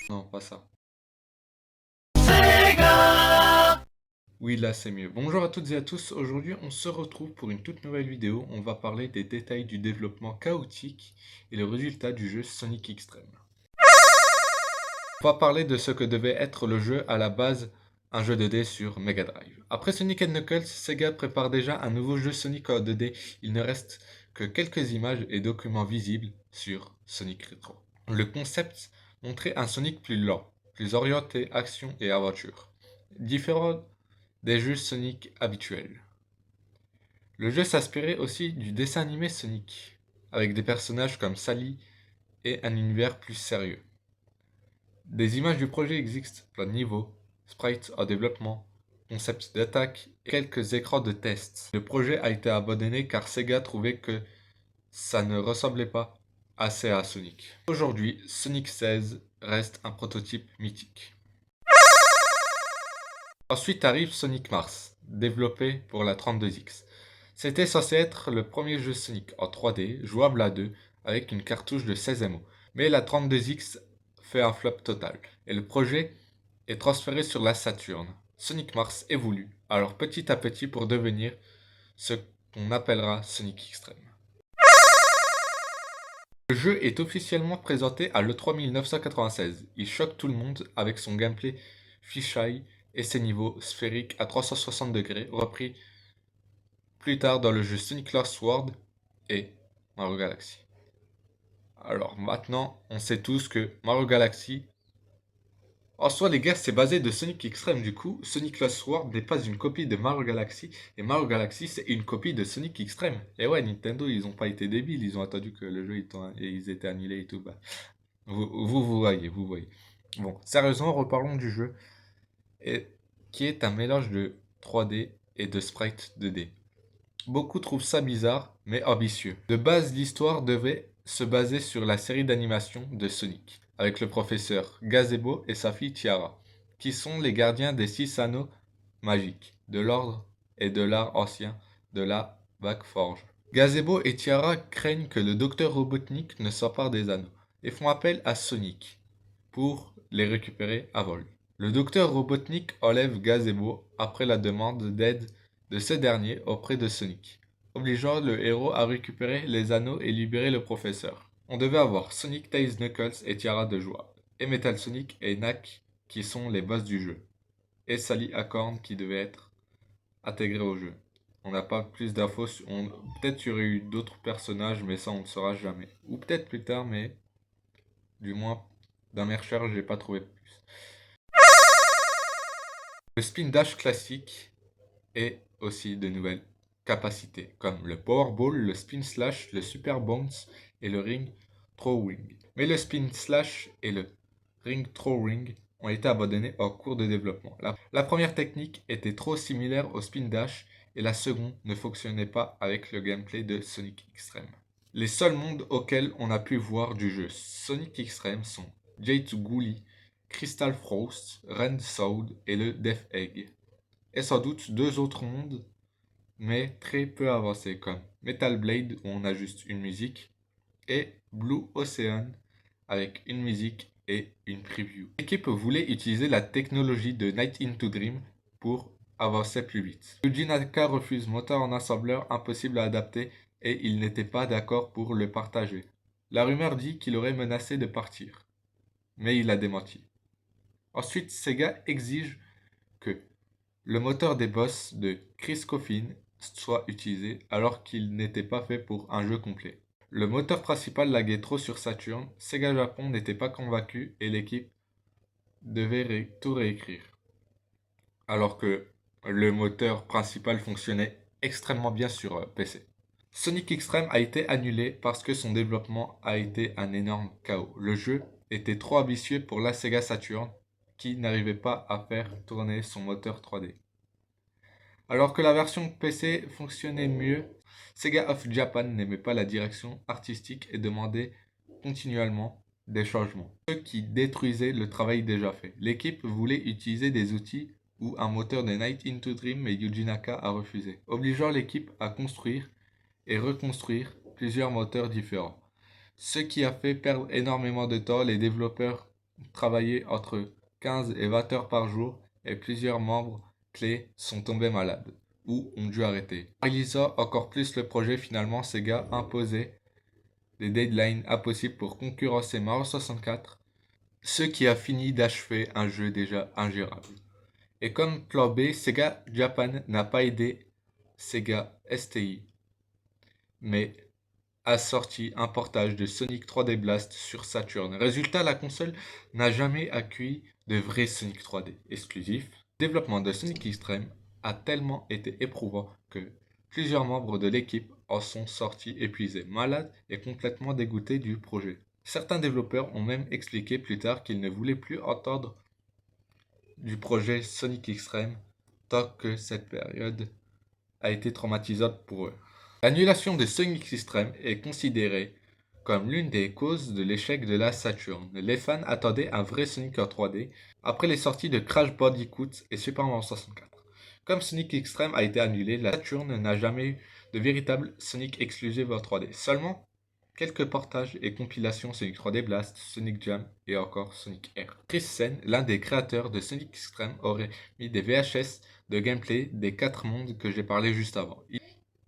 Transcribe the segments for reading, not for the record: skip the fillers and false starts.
Non, pas ça. Oui, là c'est mieux. Bonjour à toutes et à tous, aujourd'hui on se retrouve pour une toute nouvelle vidéo. On va parler des détails du développement chaotique et le résultat du jeu Sonic X-treme. On va parler de ce que devait être le jeu à la base, un jeu 2D sur Mega Drive. Après Sonic Knuckles, Sega prépare déjà un nouveau jeu Sonic en 2D. Il ne reste que quelques images et documents visibles sur Sonic Retro. Le concept montrait un Sonic plus lent, plus orienté action et aventure, différent des jeux Sonic habituels. Le jeu s'inspirait aussi du dessin animé Sonic, avec des personnages comme Sally et un univers plus sérieux. Des images du projet existent, plein de niveaux, sprites en développement, concepts d'attaque et quelques écrans de test. Le projet a été abandonné car Sega trouvait que ça ne ressemblait pas assez à Sonic. Aujourd'hui, Sonic 16 reste un prototype mythique. Ensuite arrive Sonic Mars, développé pour la 32X. C'était censé être le premier jeu Sonic en 3D, jouable à deux, avec une cartouche de 16 MO. Mais la 32X fait un flop total, et le projet est transféré sur la Saturn. Sonic Mars évolue, alors petit à petit pour devenir ce qu'on appellera Sonic X-treme. Le jeu est officiellement présenté à l'E3 1996. Il choque tout le monde avec son gameplay fisheye et ses niveaux sphériques à 360 degrés, repris plus tard dans le jeu Sonic Lost World et Mario Galaxy. Alors maintenant, on sait tous que Mario Galaxy, en soi les gars, c'est basé de Sonic X-treme. Du coup, Sonic Lost World n'est pas une copie de Mario Galaxy, et Mario Galaxy c'est une copie de Sonic X-treme. Et ouais, Nintendo, ils ont pas été débiles, ils ont attendu que le jeu ils étaient annulés et tout. Bah, vous voyez, vous voyez. Bon, sérieusement, reparlons du jeu, et, qui est un mélange de 3D et de sprite 2D. Beaucoup trouvent ça bizarre, mais ambitieux. De base, l'histoire devait se baser sur la série d'animation de Sonic, avec le professeur Gazebo et sa fille Tiara, qui sont les gardiens des 6 anneaux magiques, de l'ordre et de l'art ancien de la Backforge. Gazebo et Tiara craignent que le docteur Robotnik ne s'empare des anneaux, et font appel à Sonic pour les récupérer à vol. Le docteur Robotnik enlève Gazebo après la demande d'aide de ce dernier auprès de Sonic, obligeant le héros à récupérer les anneaux et libérer le professeur. On devait avoir Sonic, Tails, Knuckles et Tiara de joie, et Metal Sonic et Knack qui sont les boss du jeu, et Sally Acorn qui devait être intégré au jeu. On n'a pas plus d'infos, peut-être qu'il y aurait eu d'autres personnages, mais ça on ne saura jamais. Ou peut-être plus tard, mais du moins dans mes recherches j'ai pas trouvé plus. Le spin dash classique et aussi de nouvelles capacités, comme le Powerball, le Spin Slash, le Super Bounce et le Ring Throwing. Mais le Spin Slash et le Ring Throwing ont été abandonnés en cours de développement. La première technique était trop similaire au Spin Dash et la seconde ne fonctionnait pas avec le gameplay de Sonic X-treme. Les seuls mondes auxquels on a pu voir du jeu Sonic X-treme sont J2 Ghoulie, Crystal Frost, Red Sound et le Death Egg. Et sans doute deux autres mondes, mais très peu avancés, comme Metal Blade où on a juste une musique, et Blue Ocean avec une musique et une preview. L'équipe voulait utiliser la technologie de Night into Dream pour avancer plus vite. Yuji Naka refuse moteur en assembleur impossible à adapter et il n'était pas d'accord pour le partager. La rumeur dit qu'il aurait menacé de partir, mais il a démenti. Ensuite, Sega exige que le moteur des boss de Chris Coffin soit utilisé alors qu'il n'était pas fait pour un jeu complet. Le moteur principal laguait trop sur Saturn, Sega Japon n'était pas convaincu et l'équipe devait tout réécrire. Alors que le moteur principal fonctionnait extrêmement bien sur PC. Sonic X-treme a été annulé parce que son développement a été un énorme chaos. Le jeu était trop ambitieux pour la Sega Saturn qui n'arrivait pas à faire tourner son moteur 3D. Alors que la version PC fonctionnait mieux, Sega of Japan n'aimait pas la direction artistique et demandait continuellement des changements, ce qui détruisait le travail déjà fait. L'équipe voulait utiliser des outils ou un moteur de Night into Dream, mais Yuji Naka a refusé, obligeant l'équipe à construire et reconstruire plusieurs moteurs différents. ce qui a fait perdre énormément de temps. Les développeurs travaillaient entre 15 et 20 heures par jour et plusieurs membres clés sont tombés malades ou ont dû arrêter. Réalisant encore plus le projet, finalement Sega imposait des deadlines impossibles pour concurrencer Mario 64, ce qui a fini d'achever un jeu déjà ingérable. Et comme plan B, Sega Japan n'a pas aidé Sega STI, mais a sorti un portage de Sonic 3D Blast sur Saturn. Résultat, la console n'a jamais accueilli de vrai Sonic 3D exclusif. Le développement de Sonic Extreme a tellement été éprouvant que plusieurs membres de l'équipe en sont sortis épuisés, malades et complètement dégoûtés du projet. Certains développeurs ont même expliqué plus tard qu'ils ne voulaient plus entendre du projet Sonic Extreme tant que cette période a été traumatisante pour eux. L'annulation de Sonic Extreme est considérée comme l'une des causes de l'échec de la Saturn. Les fans attendaient un vrai Sonic en 3D après les sorties de Crash Bandicoot et Super Mario 64. Comme Sonic Extreme a été annulé, la Saturn n'a jamais eu de véritable Sonic exclusive en 3D. Seulement quelques portages et compilations Sonic 3D Blast, Sonic Jam et encore Sonic Air. Chris Sen, l'un des créateurs de Sonic Extreme, aurait mis des VHS de gameplay des 4 mondes que j'ai parlé juste avant.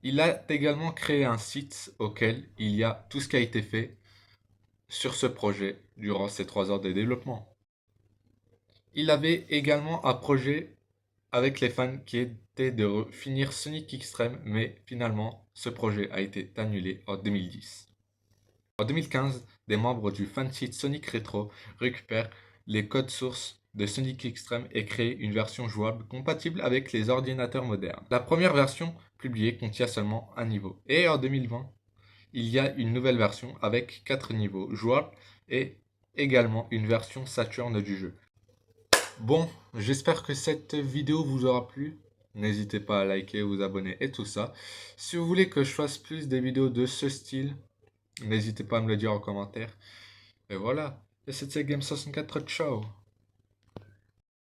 Il a également créé un site auquel il y a tout ce qui a été fait sur ce projet durant ces 3 ans de développement. Il avait également un projet avec les fans qui était de finir Sonic Extreme, mais finalement ce projet a été annulé en 2010. En 2015, des membres du fansite Sonic Retro récupèrent les codes sources de Sonic Extreme et créent une version jouable compatible avec les ordinateurs modernes. La première version publiée contient seulement un niveau. Et en 2020, il y a une nouvelle version avec 4 niveaux jouables et également une version Saturn du jeu. Bon, j'espère que cette vidéo vous aura plu. N'hésitez pas à liker, vous abonner et tout ça. Si vous voulez que je fasse plus des vidéos de ce style, n'hésitez pas à me le dire en commentaire. Et voilà. Et c'était Game 64, ciao.